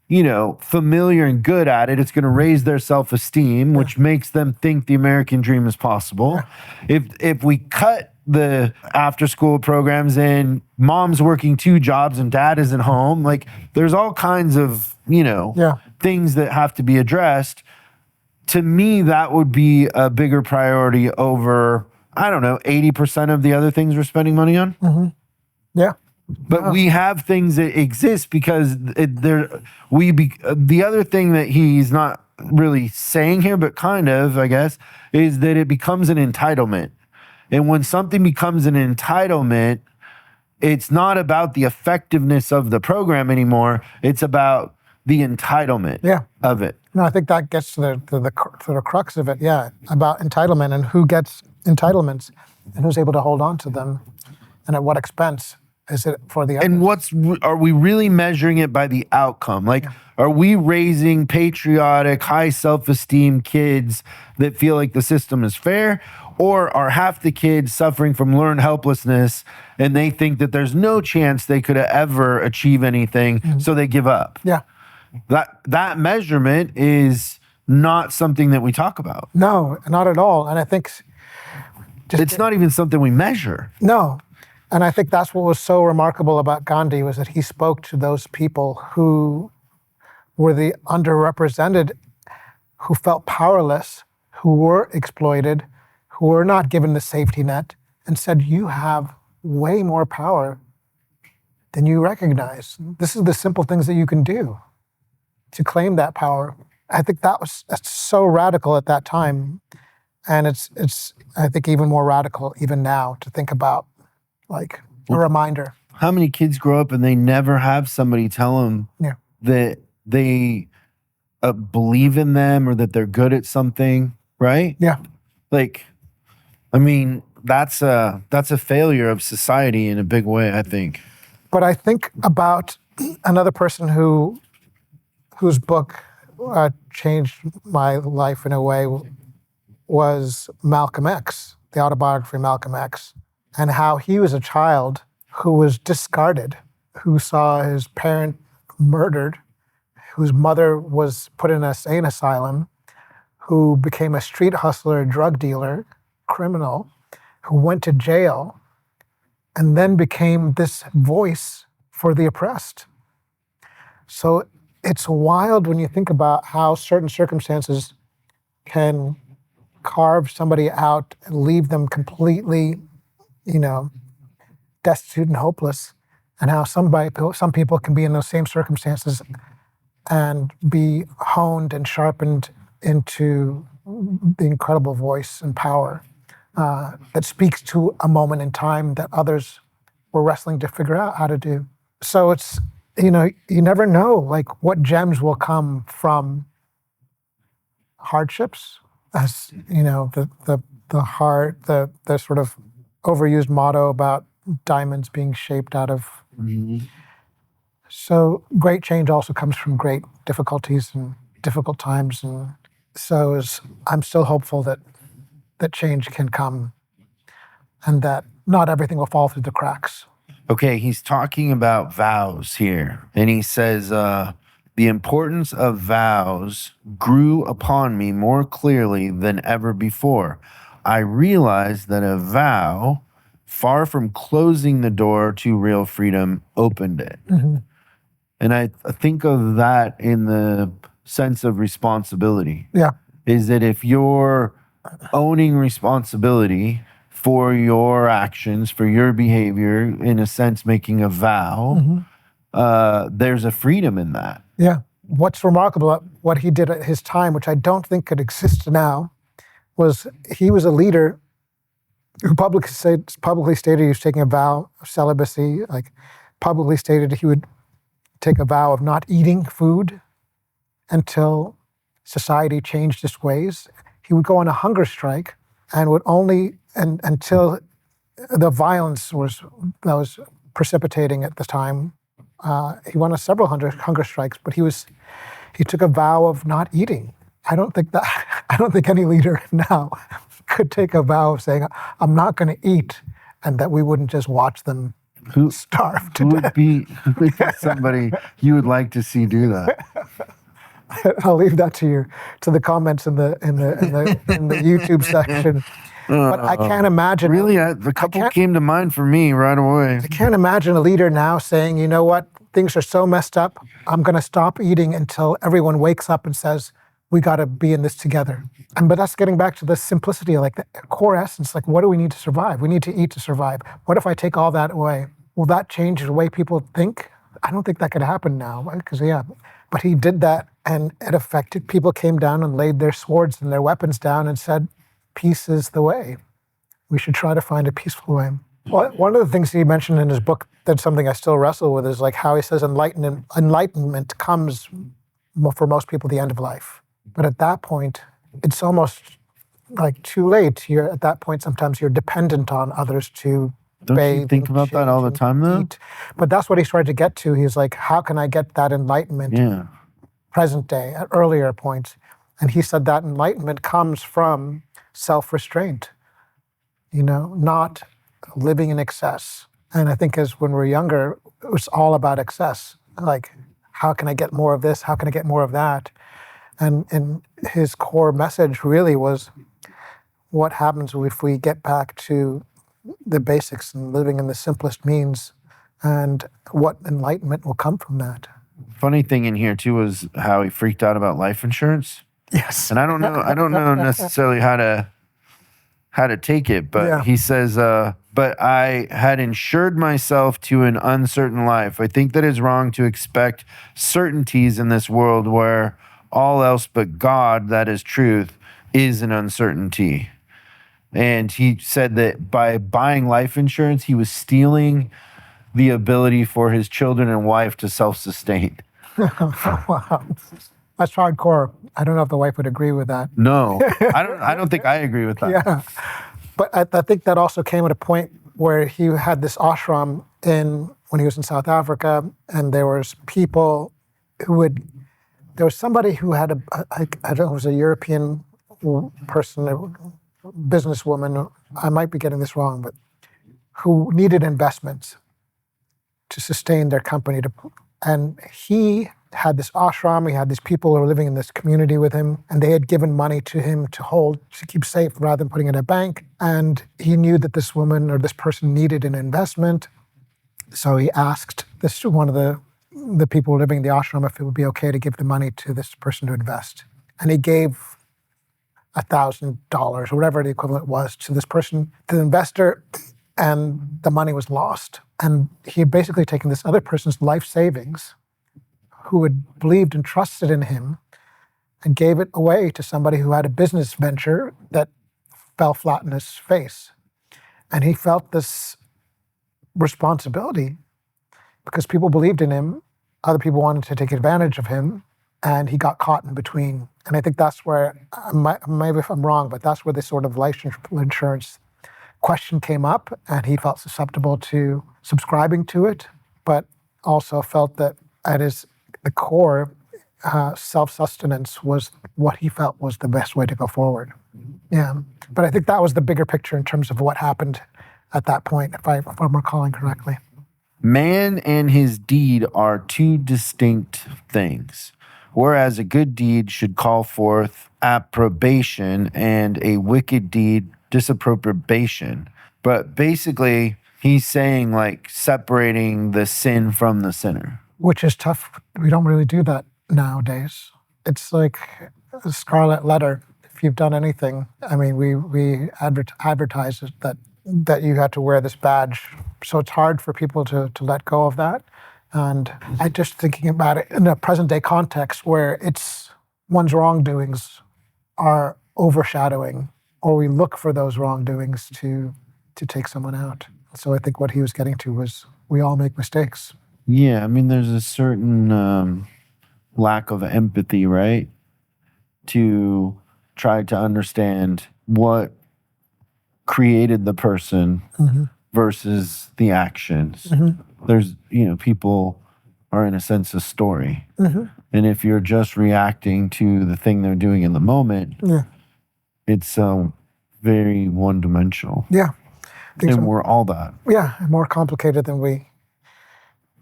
you know, familiar and good at it, it's going to raise their self-esteem, which makes them think the American dream is possible. If we cut the after-school programs and mom's working 2 jobs and dad isn't home, like there's all kinds of, you know, things that have to be addressed. To me, that would be a bigger priority over, I don't know, 80% of the other things we're spending money on. Yeah. But we have things that exist because the other thing that he's not really saying here, but kind of, I guess, is that it becomes an entitlement. And when something becomes an entitlement, it's not about the effectiveness of the program anymore. It's about the entitlement of it. No, I think that gets to the crux of it. Yeah, about entitlement and who gets entitlements and who's able to hold on to them, and at what expense is it for the others. And are we really measuring it by the outcome? Like, are we raising patriotic, high self-esteem kids that feel like the system is fair? Or are half the kids suffering from learned helplessness and they think that there's no chance they could ever achieve anything, so they give up? Yeah. That measurement is not something that we talk about. No, not at all. And I think it's not even something we measure. No. And I think that's what was so remarkable about Gandhi, was that he spoke to those people who were the underrepresented, who felt powerless, who were exploited, who were not given the safety net, and said, you have way more power than you recognize. This is the simple things that you can do to claim that power. I think that's so radical at that time. And it's I think even more radical even now to think about, like, a reminder. How many kids grow up and they never have somebody tell them that they believe in them or that they're good at something, right? Yeah. Like, I mean, that's a failure of society in a big way, I think. But I think about another person whose book changed my life in a way was Malcolm X, the autobiography of Malcolm X, and how he was a child who was discarded, who saw his parent murdered, whose mother was put in a insane asylum, who became a street hustler, drug dealer, criminal, who went to jail, and then became this voice for the oppressed. So it's wild when you think about how certain circumstances can carve somebody out and leave them completely, destitute and hopeless, and how some people can be in those same circumstances and be honed and sharpened into the incredible voice and power that speaks to a moment in time that others were wrestling to figure out how to do. So it's, you never know, like, what gems will come from hardships, as the sort of overused motto about diamonds being shaped out of. So great change also comes from great difficulties and difficult times, and so I'm still hopeful that change can come and that not everything will fall through the cracks. Okay, he's talking about vows here, and he says, the importance of vows grew upon me more clearly than ever before. I realized that a vow, far from closing the door to real freedom, opened it. And I think of that in the sense of responsibility. Yeah. Is that if you're owning responsibility for your actions, for your behavior, in a sense, making a vow, there's a freedom in that. Yeah. What's remarkable about what he did at his time, which I don't think could exist now, was he was a leader who publicly stated he was taking a vow of celibacy, like publicly stated he would take a vow of not eating food until society changed its ways. he would go on a hunger strike and would only, until the violence that was precipitating at the time, he went on several hunger strikes, but he took a vow of not eating. I don't think any leader now could take a vow of saying, I'm not going to eat, and that we wouldn't just watch them starve to death. Who would be somebody you would like to see do that? I'll leave that to the comments in the YouTube section. But I can't imagine. Really, the couple came to mind for me right away. I can't imagine a leader now saying, you know what, things are so messed up, I'm going to stop eating until everyone wakes up and says, we got to be in this together. But that's getting back to the simplicity, like the core essence, like what do we need to survive? We need to eat to survive. What if I take all that away? Will that change the way people think? I don't think that could happen now, because but he did that, and it affected, people came down and laid their swords and their weapons down and said, peace is the way. We should try to find a peaceful way. Well, one of the things he mentioned in his book that's something I still wrestle with is like how he says enlightenment comes for most people the end of life. But at that point, it's almost like too late. At that point, sometimes you're dependent on others to Don't bathe. You think about that all the time, though? Eat. But that's what he's trying to get to. He's like, how can I get that enlightenment present day, at earlier points? And he said that enlightenment comes from self-restraint, not living in excess. And I think when we're younger, it was all about excess. Like, how can I get more of this? How can I get more of that? And his core message really was, what happens if we get back to the basics and living in the simplest means, and what enlightenment will come from that. Funny thing in here too was how he freaked out about life insurance. Yes. And I don't know necessarily how to take it, but he says, but I had insured myself to an uncertain life. I think that it's wrong to expect certainties in this world where all else but God, that is truth, is an uncertainty. And he said that by buying life insurance, he was stealing the ability for his children and wife to self-sustain. Wow. That's hardcore. I don't know if the wife would agree with that. No, I don't think I agree with that. Yeah. But I think that also came at a point where he had this ashram when he was in South Africa, and there was people there was somebody who had I don't know, it was a European person, a businesswoman, I might be getting this wrong, but who needed investments to sustain their company. And he had this ashram, he had these people who were living in this community with him, and they had given money to him to keep safe rather than putting it in a bank. And he knew that this woman or this person needed an investment. So he asked one of the people living in the ashram if it would be okay to give the money to this person to invest. And he gave $1,000 or whatever the equivalent was to this person, to the investor, and the money was lost. And he had basically taken this other person's life savings, who had believed and trusted in him, and gave it away to somebody who had a business venture that fell flat in his face. And he felt this responsibility because people believed in him, other people wanted to take advantage of him, and he got caught in between. And I think that's where, maybe if I'm wrong, but that's where this sort of life insurance question came up, and he felt susceptible to subscribing to it, but also felt that at the core, self-sustenance was what he felt was the best way to go forward. Yeah, but I think that was the bigger picture in terms of what happened at that point, if I'm recalling correctly. Man and his deed are two distinct things, whereas a good deed should call forth approbation and a wicked deed disapprobation. But basically, he's saying like separating the sin from the sinner. Which is tough. We don't really do that nowadays. It's like a scarlet letter. If you've done anything, I mean, we advertise it that you had to wear this badge. So it's hard for people to let go of that. And I just thinking about it in a present day context where it's one's wrongdoings are overshadowing, or we look for those wrongdoings to take someone out. So I think what he was getting to was we all make mistakes. Yeah, I mean, there's a certain lack of empathy, right? To tried to understand what created the person versus the actions. There's, people are in a sense a story. And if you're just reacting to the thing they're doing in the moment, it's very one-dimensional. Yeah. And we're all that. Yeah, more complicated than we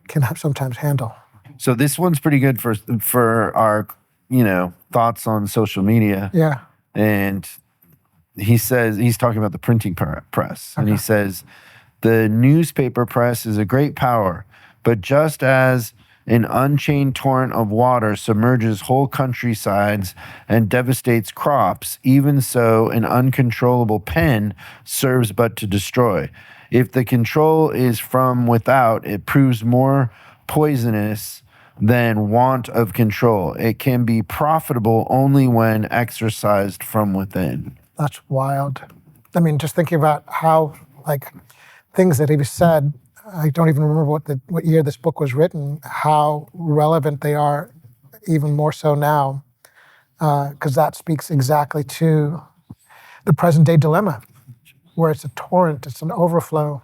can sometimes handle. So this one's pretty good for our, thoughts on social media. Yeah. And he says, he's talking about the printing press. And he says, the newspaper press is a great power, but just as an unchained torrent of water submerges whole countrysides and devastates crops, even so an uncontrollable pen serves but to destroy. If the control is from without, it proves more poisonous than want of control. It can be profitable only when exercised from within. That's wild. I mean, just thinking about how, things that he said, I don't even remember what year this book was written, how relevant they are, even more so now, because that speaks exactly to the present day dilemma, where it's a torrent, it's an overflow.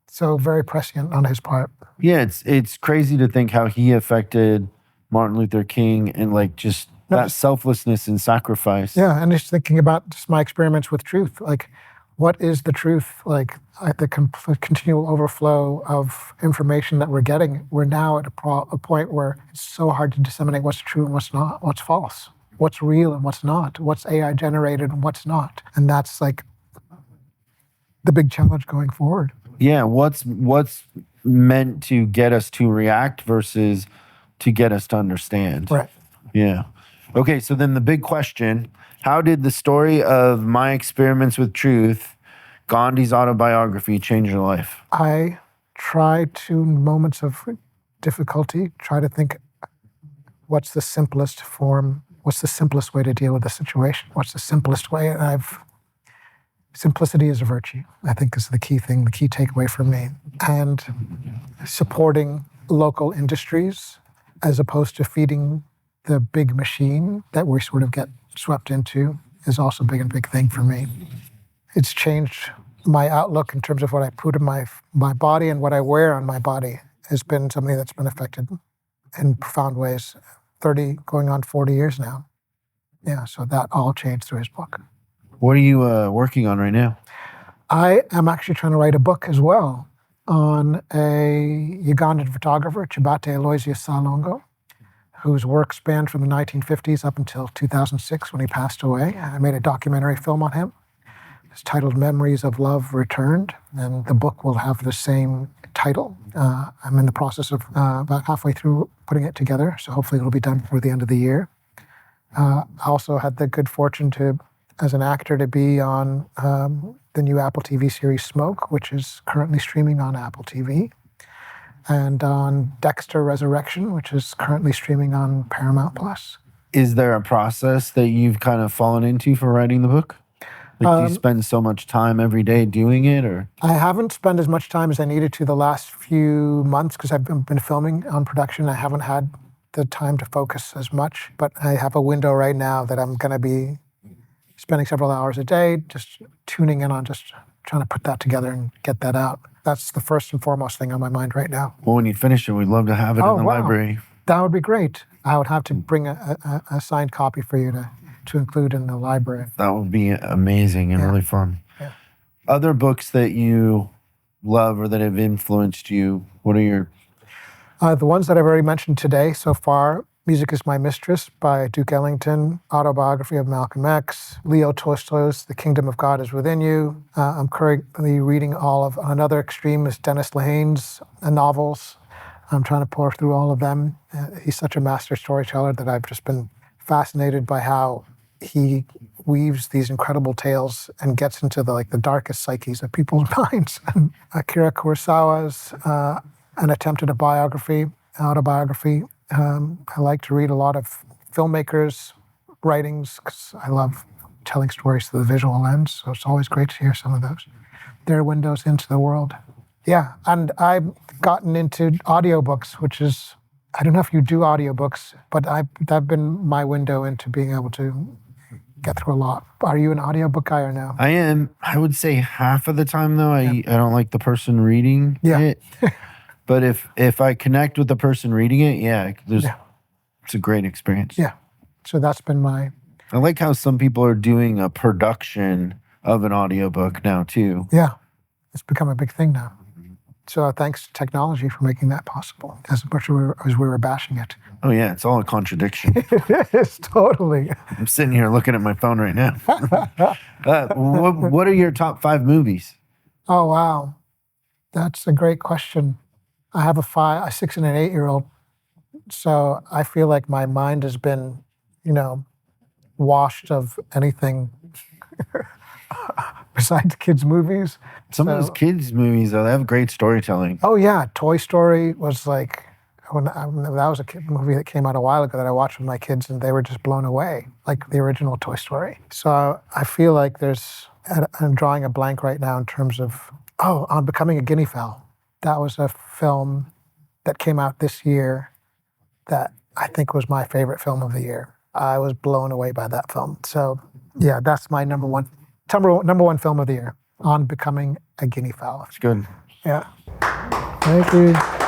So very prescient on his part. Yeah, it's crazy to think how he affected Martin Luther King and just that selflessness and sacrifice. Yeah, and just thinking about just my experiments with truth, what is the truth? The continual overflow of information that we're getting, we're now at a point where it's so hard to disseminate what's true and what's not, what's false, what's real and what's not, what's AI generated and what's not. And that's the big challenge going forward. Yeah, what's meant to get us to react versus to get us to understand. Right. Yeah. Okay, so then the big question, how did the story of my experiments with truth, Gandhi's autobiography, change your life? I try to, in moments of difficulty, try to think, what's the simplest form, what's the simplest way to deal with the situation? What's the simplest way? And simplicity is a virtue, I think, is the key thing, the key takeaway for me. And supporting local industries as opposed to feeding the big machine that we sort of get swept into is also a big thing for me. It's changed my outlook in terms of what I put in my body and what I wear on my body has been something that's been affected in profound ways, 30 going on 40 years now. Yeah, so that all changed through his book. What are you working on right now? I am actually trying to write a book as well on a Ugandan photographer, Chibate Aloysius Salongo, whose work spanned from the 1950s up until 2006 when he passed away. I made a documentary film on him. It's titled Memories of Love Returned, and the book will have the same title. I'm in the process of about halfway through putting it together, so hopefully it'll be done before the end of the year. I also had the good fortune to, as an actor, to be on the new Apple TV series Smoke, which is currently streaming on Apple TV, and on Dexter Resurrection, which is currently streaming on Paramount Plus. Is there a process that you've kind of fallen into for writing the book? Do you spend so much time every day doing it, or? I haven't spent as much time as I needed to the last few months because I've been filming on production. I haven't had the time to focus as much, but I have a window right now that I'm going to be spending several hours a day just tuning in on just trying to put that together and get that out. That's the first and foremost thing on my mind right now. Well, when you finish it, we'd love to have it in the library. That would be great. I would have to bring a signed copy for you to include in the library. That would be amazing and really fun. Yeah. Other books that you love or that have influenced you, what are your... The ones that I've already mentioned today so far, Music is My Mistress by Duke Ellington, Autobiography of Malcolm X, Leo Tolstoy's The Kingdom of God is Within You. I'm currently reading all of, on another extreme is Dennis Lehane's novels. I'm trying to pour through all of them. He's such a master storyteller that I've just been fascinated by how he weaves these incredible tales and gets into the darkest psyches of people's minds. And Akira Kurosawa's An Attempt at a Autobiography. I like to read a lot of filmmakers' writings because I love telling stories through the visual lens. So it's always great to hear some of those. Their windows into the world. Yeah, and I've gotten into audiobooks, which is I don't know if you do audiobooks, but that's been my window into being able to get through a lot. Are you an audiobook guy or no? I am. I would say half of the time though, I don't like the person reading it. But if I connect with the person reading it, it's a great experience. Yeah. So that's been my... I like how some people are doing a production of an audiobook now too. Yeah. It's become a big thing now. So thanks to technology for making that possible, as much as we were bashing it. Oh yeah, it's all a contradiction. It is, totally. I'm sitting here looking at my phone right now. What are your top 5 movies? Oh, wow. That's a great question. I have a 6 and an 8-year-old. So I feel like my mind has been, washed of anything besides kids' movies. Some of those kids' movies, though, they have great storytelling. Oh, yeah. Toy Story was like, that was a movie that came out a while ago that I watched with my kids, and they were just blown away, like the original Toy Story. So I feel like I'm drawing a blank right now in terms of, On Becoming a Guinea Fowl. That was a film that came out this year that I think was my favorite film of the year. I was blown away by that film. So yeah, that's my number one film of the year, On Becoming a Guinea Fowl. It's good. Yeah. Thank you.